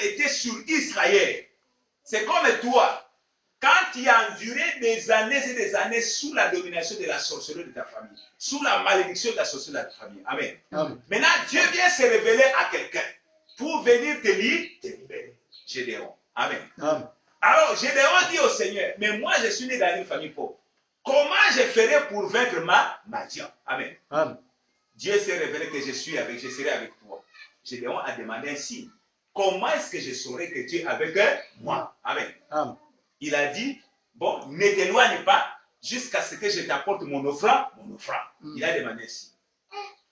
était sur Israël. C'est comme toi. Quand tu as enduré des années et des années sous la domination de la sorcellerie de ta famille, sous la malédiction de la sorcellerie de ta famille. Amen. Amen. Maintenant, Dieu vient se révéler à quelqu'un pour venir te libérer. Gédéon. Amen. Amen. Alors, Gédéon dit au Seigneur, mais moi, je suis né dans une famille pauvre. Comment je ferai pour vaincre ma Dieu? Amen. Amen. Dieu s'est révélé que je serai avec toi. Gédéon a demandé un signe. Comment est-ce que je saurai que Dieu est avec moi? Amen. Amen. Il a dit, bon, ne t'éloigne pas jusqu'à ce que je t'apporte mon offrande. Il a demandé un signe.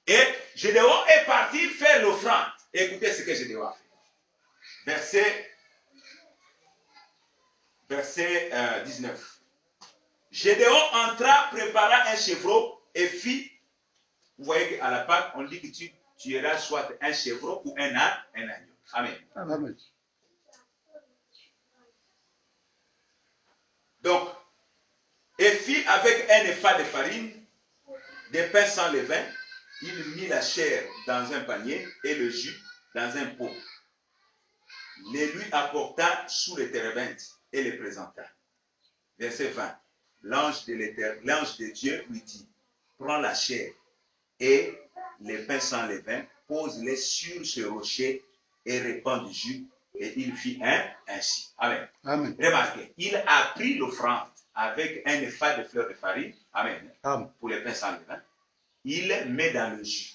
Et Gédéon est parti faire l'offrande. Écoutez ce que Gédéon a fait. Verset 19. Gédéon entra, prépara un chevreau et fit. Vous voyez qu'à la Pâque, on dit que tu tueras soit un chevreau ou un agneau. Amen. Amen. Donc, et fit avec un épha de farine, des pains sans levain, il mit la chair dans un panier et le jus dans un pot. Les lui apporta sous les térébintes et les présenta. Verset 20. L'ange de Dieu lui dit, prends la chair et les pains sans levain, pose-les sur ce rocher et répand du jus. Et il fit ainsi. Amen. Amen. Remarquez, il a pris l'offrande avec un épha de fleurs de farine. Amen. Amen. Pour les pains sans levain. Il met dans le jus.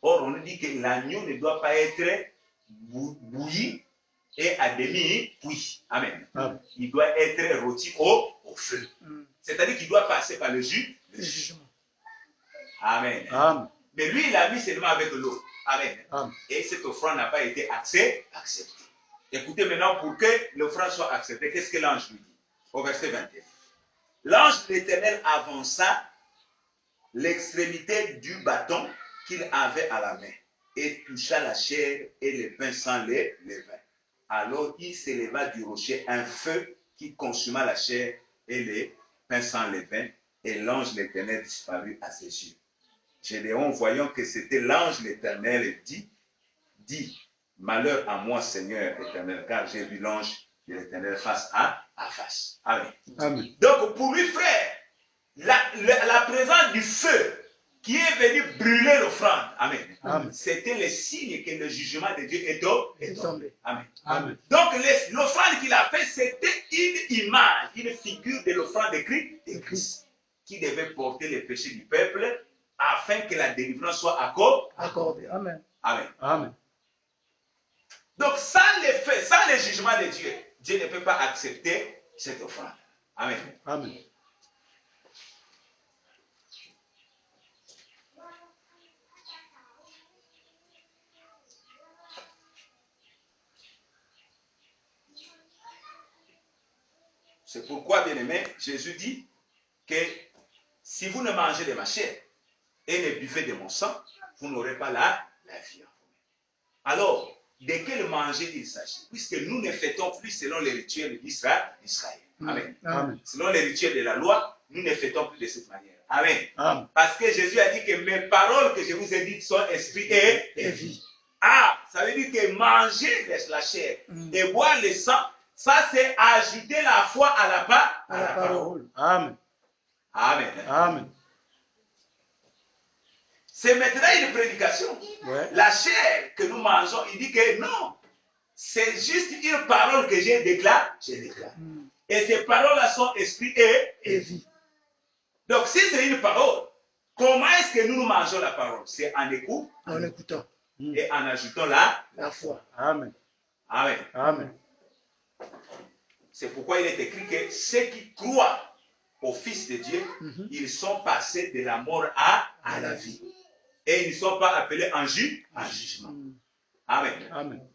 Or, on nous dit que l'agneau ne doit pas être bouilli et à demi cuit. Amen. Amen. Il doit être rôti au feu. C'est-à-dire qu'il doit passer par le jugement. Amen. Amen. Mais lui, il a mis seulement avec l'eau. Amen. Amen. Et cette offrande n'a pas été acceptée. Écoutez maintenant, pour que l'offrande soit acceptée, qu'est-ce que l'ange lui dit? Au verset 21. L'ange de l'Éternel avança l'extrémité du bâton qu'il avait à la main et toucha la chair et les pains sans levain. Alors il s'éleva du rocher un feu qui consuma la chair et les pains sans levain, et l'ange de l'Éternel disparut à ses yeux. Gédéon, voyant que c'était l'ange de l'Éternel, dit, malheur à moi, Seigneur éternel, car j'ai vu l'ange de l'Éternel face à face. Amen. Amen. Donc pour lui, frère, la présence du feu qui est venu brûler l'offrande, amen. Amen. C'était le signe que le jugement de Dieu est tombé. Amen. Amen. Donc l'offrande qu'il a fait, c'était une image, une figure de l'offrande de Christ, qui devait porter les péchés du peuple afin que la délivrance soit accordée. Amen. Amen. Amen. Donc sans les faits, sans le jugement de Dieu, Dieu ne peut pas accepter cette offrande. Amen. Amen. C'est pourquoi, bien-aimé, Jésus dit que si vous ne mangez de ma chair et ne buvez de mon sang, vous n'aurez pas la vie en vous. Alors, de quel manger il s'agit? Puisque nous ne fêtons plus selon les rituels d'Israël. Amen. Amen. Selon les rituels de la loi, nous ne fêtons plus de cette manière. Amen. Amen. Parce que Jésus a dit que mes paroles que je vous ai dites sont esprit et vie. Ah, ça veut dire que manger la chair et boire le sang, ça c'est ajouter la foi à la parole. Amen. Amen. Amen. C'est maintenant une prédication. Ouais. La chair que nous mangeons, il dit que non, c'est juste une parole que j'ai déclarée. Et ces paroles-là sont esprit et vie. Donc si c'est une parole, comment est-ce que nous mangeons la parole? C'est en écoutant et en ajoutant la foi. Amen. Amen. Amen. C'est pourquoi il est écrit que ceux qui croient au Fils de Dieu, ils sont passés de la mort à la vie. Et ils ne sont pas appelés en jugement. Amen. Amen.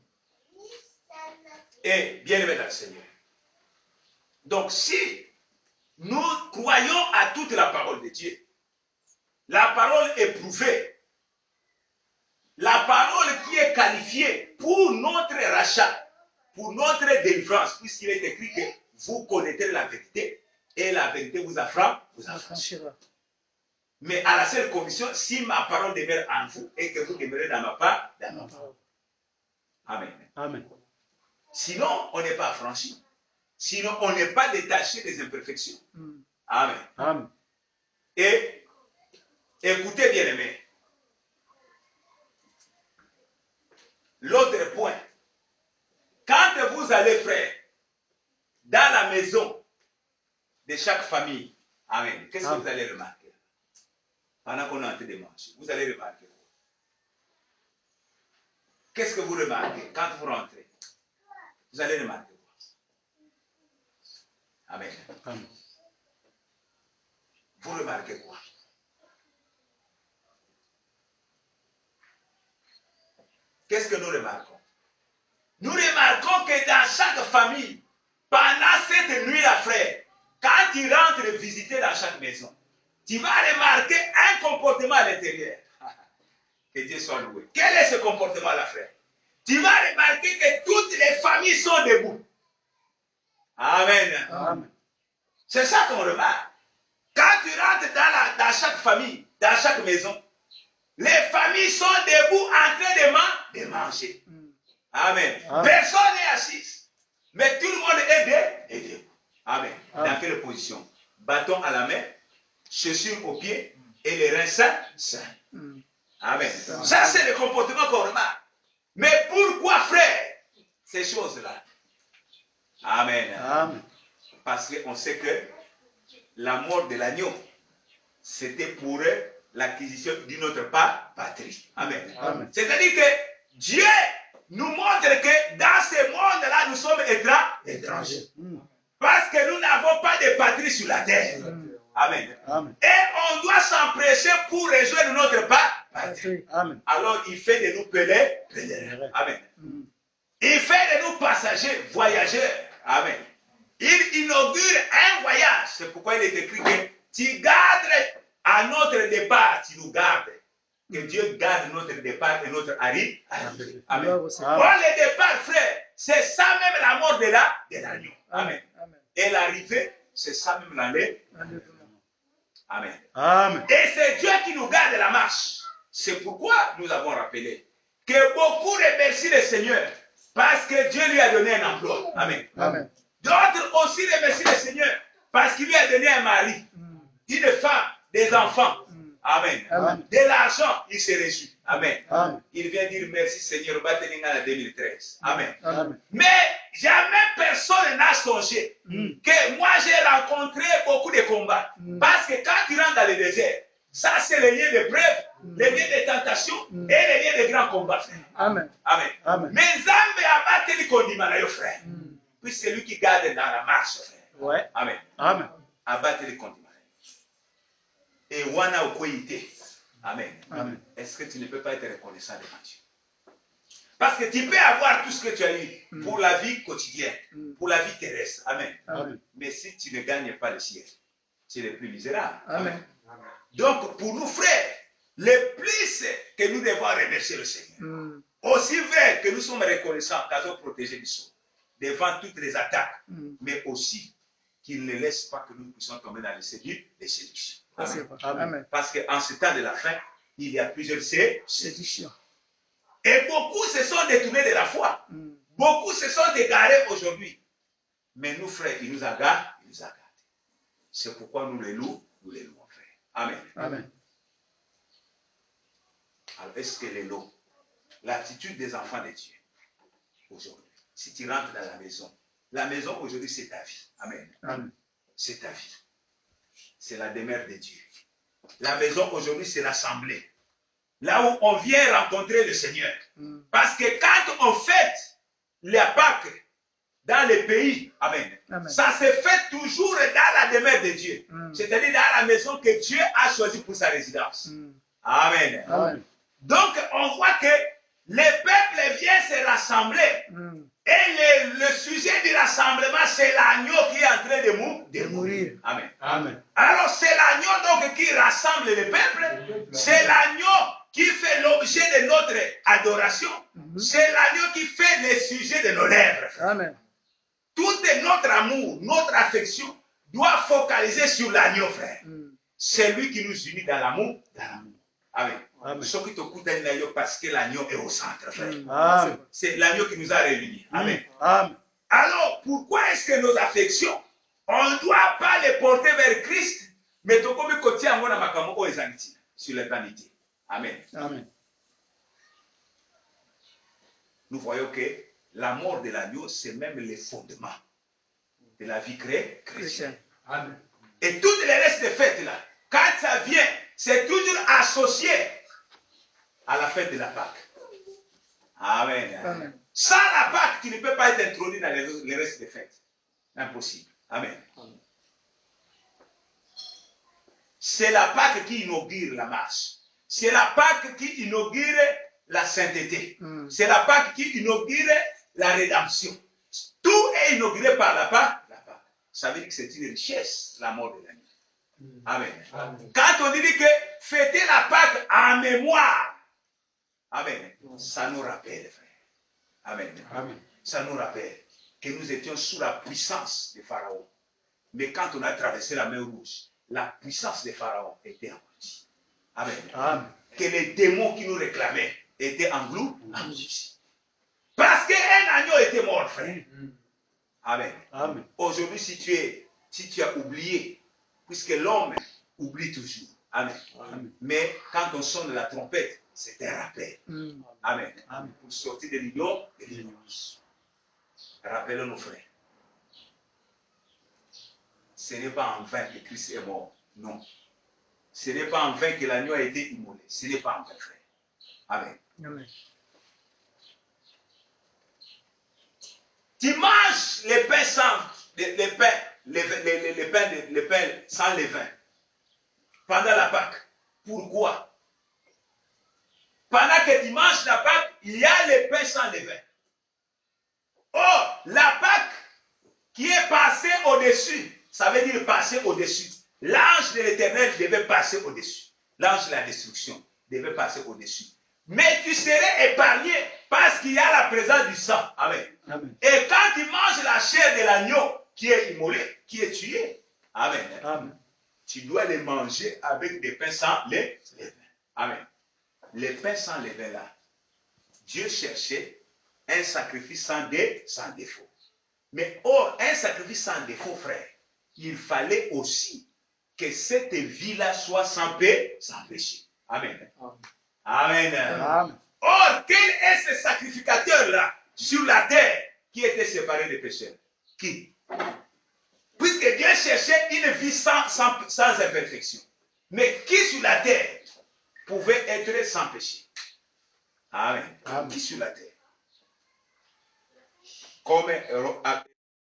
Et bien aimé dans le Seigneur. Donc si nous croyons à toute la parole de Dieu, la parole est prouvée, la parole qui est qualifiée pour notre rachat, pour notre délivrance, puisqu'il est écrit que vous connaîtrez la vérité et la vérité vous affranchira. Mais à la seule condition, si ma parole demeure en vous et que vous demeurez dans ma parole. Amen. Amen. Sinon, on n'est pas affranchi. Sinon, on n'est pas détaché des imperfections. Amen. Amen. Et écoutez, bien-aimés, l'autre point, quand vous allez, frère, dans la maison de chaque famille, amen, qu'est-ce que vous allez remarquer? Pendant qu'on est en train de manger, vous allez remarquer quoi? Qu'est-ce que vous remarquez quand vous rentrez? Vous allez remarquer quoi? Amen. Amen. Vous remarquez quoi? Qu'est-ce que nous remarquons? Nous remarquons que dans chaque famille, pendant cette nuit-là, frère, quand tu rentres visiter dans chaque maison, tu vas remarquer un comportement à l'intérieur. Que Dieu soit loué. Quel est ce comportement-là, frère? Tu vas remarquer que toutes les familles sont debout. Amen. Amen. C'est ça qu'on remarque. Quand tu rentres dans chaque famille, dans chaque maison, les familles sont debout en train de manger. Amen. Personne n'est assis. Mais tout le monde est debout. Amen. Dans quelle position? Bâton à la main, chaussures aux pieds et les reins sains. Amen. Ça, c'est le comportement qu'on remarque. Mais pourquoi, frère, ces choses-là? Amen. Amen. Parce qu'on sait que la mort de l'agneau, c'était pour l'acquisition d'une autre patrie. Amen. Amen. C'est-à-dire que Dieu nous montre que dans ce monde-là, nous sommes étrangers. Parce que nous n'avons pas de patrie sur la terre. Amen. Amen. Et on doit s'empresser pour rejoindre notre patrie. Amen. Alors il fait de nous pèlerins. Amen. Il fait de nous passagers, voyageurs. Amen. Il inaugure un voyage. C'est pourquoi il est écrit que tu gardes à notre départ, tu nous gardes. Que Dieu garde notre départ et notre arrivée. Amen. Bon, le départ, frère, c'est ça même la mort de l'agneau. Amen. Et l'arrivée, c'est ça même l'enlèvement. Amen. Amen. Et c'est Dieu qui nous garde la marche. C'est pourquoi nous avons rappelé que beaucoup remercient le Seigneur parce que Dieu lui a donné un emploi. Amen. Amen. D'autres aussi remercient le Seigneur parce qu'il lui a donné un mari, une femme, des enfants. Amen. Amen. De l'argent, il s'est reçu. Amen. Amen. Il vient dire merci Seigneur, Batelinga en 2013. Amen. Amen. Mais jamais personne n'a songé que moi j'ai rencontré beaucoup de combats. Parce que quand tu rentres dans le désert, ça c'est le lien de preuve, le lien de tentation et le lien de grands combats, frère. Amen. Amen. Amen. Mais Nzambe a battu les condiments, frère. Puis c'est lui qui garde dans la marche, frère. Ouais. Amen. Amen. A battu les condiments. Et wana okoyite. Amen. Amen. Est-ce que tu ne peux pas être reconnaissant devant Dieu? Parce que tu peux avoir tout ce que tu as eu pour la vie quotidienne, pour la vie terrestre. Amen. Amen. Mais si tu ne gagnes pas le ciel, tu es le plus misérable. Amen. Donc, pour nous, frères, le plus que nous devons remercier le Seigneur, aussi vrai que nous sommes reconnaissants car nous sommes protégés du sort, devant toutes les attaques, mais aussi qu'il ne laisse pas que nous puissions tomber dans les séductions. Amen. Amen. Parce qu'en ce temps de la fin, il y a plusieurs Séduction. et beaucoup se sont détournés de la foi. Beaucoup se sont égarés aujourd'hui. Mais nous, frères, il nous a gardés. C'est pourquoi nous les louons, frère. Amen. Amen. Alors, est-ce que les lots, l'attitude des enfants de Dieu, aujourd'hui, si tu rentres dans la maison aujourd'hui, c'est ta vie. Amen. Amen. C'est ta vie. C'est la demeure de Dieu. La maison aujourd'hui, c'est l'assemblée. Là où on vient rencontrer le Seigneur. Parce que quand on fête la Pâques dans les pays, amen, ça se fait toujours dans la demeure de Dieu. C'est-à-dire dans la maison que Dieu a choisie pour sa résidence. Amen. Amen. Donc, on voit que le peuple vient se rassembler. Et le sujet du rassemblement, c'est l'agneau qui est en train de mourir. Amen. Amen. Alors, c'est l'agneau donc qui rassemble le peuple. C'est l'agneau qui fait l'objet de notre adoration. C'est l'agneau qui fait le sujet de nos lèvres. Amen. Tout notre amour, notre affection doit focaliser sur l'agneau, frère. C'est lui qui nous unit dans l'amour. Amen. Ce qui te coûte un agneau parce que l'agneau est au centre, frère. C'est Amen. l'agneau qui nous a réunis. Amen. Amen. Alors, pourquoi est-ce que nos affections, on ne doit pas les porter vers Christ, mais tout comme côté en mona makamoko ezaniti sur l'éternité. Amen. Amen. Nous voyons que la mort de l'agneau, c'est même le fondement de la vie chrétienne. Amen. Et toutes les restes de fêtes là, quand ça vient, c'est toujours associé à la fête de la Pâque. Amen. Amen. Sans la Pâque, tu ne peux pas être introduit dans les restes de fêtes. Impossible. Amen. Amen. C'est la Pâque qui inaugure la marche. C'est la Pâque qui inaugure la sainteté. C'est la Pâque qui inaugure la rédemption. Tout est inauguré par la Pâque. Ça veut dire que c'est une richesse, la mort de l'agneau. Amen. Amen. Quand on dit que fêter la Pâque en mémoire, amen, ça nous rappelle, frère. Amen. Amen. Ça nous rappelle que nous étions sous la puissance de Pharaon. Mais quand on a traversé la mer Rouge, la puissance de Pharaon était engloutie. Amen. Amen. Que les démons qui nous réclamaient étaient engloutis. Parce qu'un agneau était mort, frère. Amen. Amen. Aujourd'hui, si tu as oublié, puisque l'homme oublie toujours. Amen. Amen. Mais quand on sonne la trompette, c'est un rappel. Amen. Amen. Pour sortir de l'union et de l'ignorance. Rappelons nos frères. Ce n'est pas en vain que Christ est mort. Non. Ce n'est pas en vain que l'agneau a été immolé. Ce n'est pas en vain, frère. Amen. Amen. Tu manges les pains sans les pains sans levain pendant la Pâque. Pourquoi? Pendant que tu manges la Pâque, il y a les pains sans levain. Or, la Pâque qui est passée au-dessus, ça veut dire passer au-dessus. L'ange de l'Éternel devait passer au-dessus. L'ange de la destruction devait passer au-dessus. Mais tu serais épargné parce qu'il y a la présence du sang. Amen. Amen. Et quand tu manges la chair de l'agneau qui est immolé, qui est tué, amen. Amen. Tu dois les manger avec des pains sans levain. Amen. Les pains sans levain là, Dieu cherchait un sacrifice sans défaut. Mais or, un sacrifice sans défaut, frère, il fallait aussi que cette vie-là soit sans péché. Amen. Amen. Amen. Or, quel est ce sacrificateur-là sur la terre qui était séparé des pécheurs? Qui? Puisque Dieu cherchait une vie sans imperfection. Mais qui sur la terre pouvait être sans péché? Amen. Amen. Qui sur la terre? Comme